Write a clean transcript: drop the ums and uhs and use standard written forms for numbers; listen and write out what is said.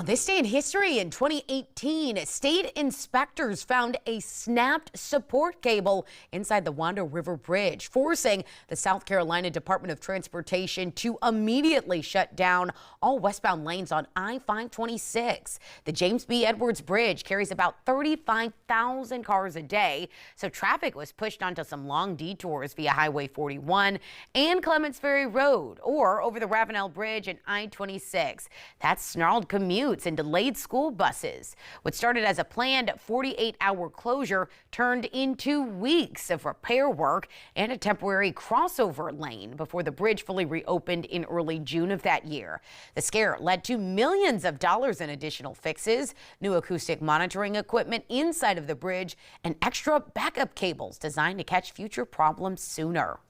This day in history in 2018, state inspectors found a snapped support cable inside the Wando River Bridge, forcing the South Carolina Department of Transportation to immediately shut down all westbound lanes on I-526. The James B. Edwards Bridge carries about 35,000 cars a day, so traffic was pushed onto some long detours via Highway 41 and Clements Ferry Road, or over the Ravenel Bridge and I-26. That's snarled commutes and delayed school buses. What started as a planned 48-hour closure turned into weeks of repair work and a temporary crossover lane before the bridge fully reopened in early June of that year. The scare led to millions of dollars in additional fixes, new acoustic monitoring equipment inside of the bridge, and extra backup cables designed to catch future problems sooner.